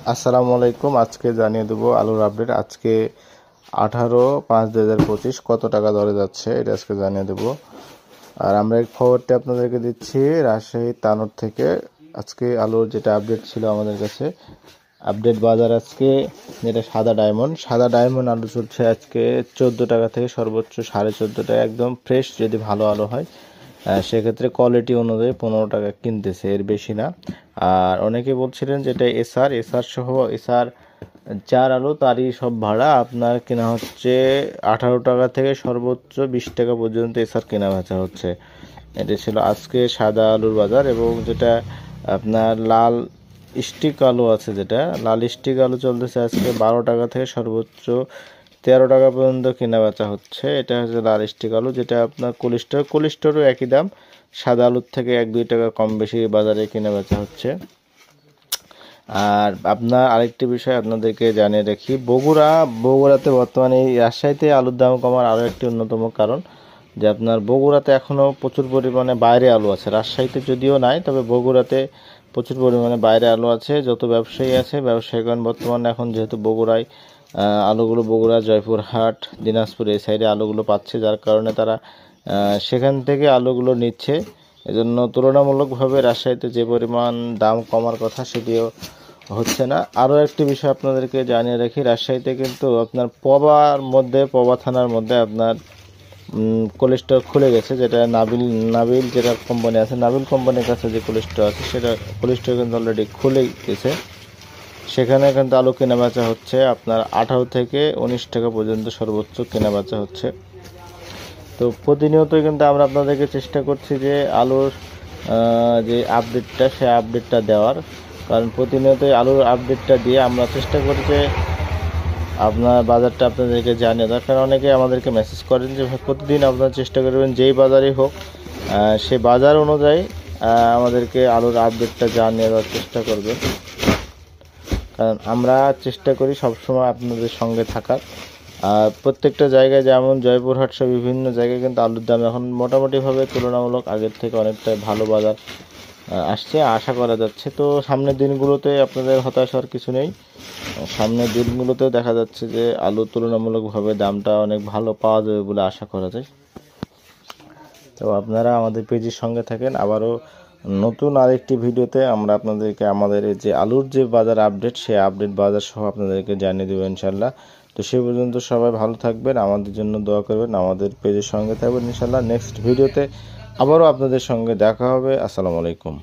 আসসালামু আলাইকুম। আজকে জানিয়ে দেবো আলুর আপডেট। আজকে 18/5/2025 কত টাকা দরে যাচ্ছে এটা আজকে জানিয়ে দেবো। আর আমরা এই খবরটা আপনাদেরকে দিচ্ছি রাজশাহী তানোর থেকে। আজকে আলুর যেটা আপডেট ছিল আমাদের কাছে, আপডেট বাজার আজকে যেটা সাদা ডায়মন্ড আলু চলছে আজকে 14 টাকা থেকে সর্বোচ্চ 14.5 টাকা, একদম ফ্রেশ যদি ভালো আলু হয় সেক্ষেত্রে কোয়ালিটি অনুযায়ী 15 টাকা কিনতেছে, এর বেশি না। আর অনেকে বলছিলেন যেটা এসআর সহ এসআর যার আলু তারই সব ভাড়া আপনার কেনা হচ্ছে 18 টাকা থেকে সর্বোচ্চ 20 টাকা পর্যন্ত এসআর কেনা বেচা হচ্ছে। এটা ছিল আজকে সাদা আলুর বাজার। এবং যেটা আপনার লাল স্টিক আলু আছে, যেটা লাল স্টিক আলু চলতেছে আজকে 12 টাকা থেকে সর্বোচ্চ 13 টাকা পর্যন্ত কেনা বেচা হচ্ছে। এটা হচ্ছে লাল স্টিক আলু, যেটা আপনার কোলিস্টোরও একই দাম, সাদা আলুর থেকে 1-2 টাকা কম বেশি বাজারে কেনা বেচা হচ্ছে। আর আপনার আরেকটি বিষয় আপনাদেরকে জানিয়ে রাখি, বগুড়াতে বর্তমানে এই রাজশাহীতে আলুর দাম কমার আরও একটি অন্যতম কারণ যে আপনার বগুড়াতে এখনও প্রচুর পরিমাণে বাইরে আলু আছে। রাজশাহীতে যদিও নাই, তবে বগুড়াতে প্রচুর পরিমাণে বাইরে আলু আছে। যত ব্যবসায়ী আছে, ব্যবসায়ীগণ বর্তমানে এখন যেহেতু বগুড়ায় আলুগুলো বগুড়া, জয়পুরহাট, দিনাজপুর এই সাইডে আলুগুলো পাচ্ছে, যার কারণে তারা সেখান থেকে আলুগুলো নিচ্ছে। এজন্য তুলনামূলকভাবে রাজশাহীতে যে পরিমাণ দাম কমার কথা সেটিও হচ্ছে না। আরও একটি বিষয় আপনাদেরকে জানিয়ে রাখি, রাজশাহীতে কিন্তু আপনার পবা থানার মধ্যে আপনার কোলেস্টোর খুলে গেছে, যেটা নাবিল যেটা কোম্পানি আছে, নাবিল কোম্পানির কাছে যে কোলেস্টোর আছে সেটা কোলেস্টোর কিন্তু অলরেডি খুলে গেছে। সেখানে কিন্তু আলু কেনা বেচা হচ্ছে আপনার 18 থেকে 19 টাকা পর্যন্ত সর্বোচ্চ কেনা বেচা হচ্ছে। তো প্রতিনিয়তই কিন্তু আমরা আপনাদেরকে চেষ্টা করছি যে আলুর যে আপডেটটা, সে আপডেটটা দেওয়ার, কারণ প্রতিনিয়তই আলুর আপডেটটা দিয়ে আমরা চেষ্টা করি যে আপনার বাজারটা আপনাদেরকে জানিয়ে দেওয়ার। কারণ অনেকে আমাদেরকে মেসেজ করেন যে প্রতিদিন আপনারা চেষ্টা করবেন যেই বাজারই হোক সে বাজার অনুযায়ী আমাদেরকে আলুর আপডেটটা জানিয়ে দেওয়ার চেষ্টা করবেন, কারণ আমরা চেষ্টা করি সবসময় আপনাদের সঙ্গে থাকার। আর প্রত্যেকটা জায়গায় যেমন জয়পুরহাট সহ বিভিন্ন জায়গায় কিন্তু আলুর দাম এখন মোটামুটিভাবে তুলনামূলক আগের থেকে অনেকটাই ভালো বাজার আসছে, আশা করা যাচ্ছে। তো সামনের দিনগুলোতে আপনাদের হতাশ হওয়ার কিছু নেই। সামনের দিনগুলোতেও দেখা যাচ্ছে যে আলু তুলনামূলকভাবে দামটা অনেক ভালো পাওয়া যাবে বলে আশা করা যায়। তো আপনারা আমাদের পেজের সঙ্গে থাকেন। আবারও নতুন আরেকটি ভিডিওতে আমরা আপনাদেরকে আমাদের যে আলুর যে বাজার আপডেট, সেই আপডেট বাজার সহ আপনাদেরকে জানিয়ে দেবো ইনশাল্লাহ। তো সে পর্যন্ত সবাই ভালো থাকবেন, আমাদের জন্য দোয়া করবেন, আমাদের পেজের সঙ্গে থাকবেন ইনশাল্লাহ। নেক্সট ভিডিওতে আবারও আপনাদের সঙ্গে দেখা হবে। আসসালামু আলাইকুম।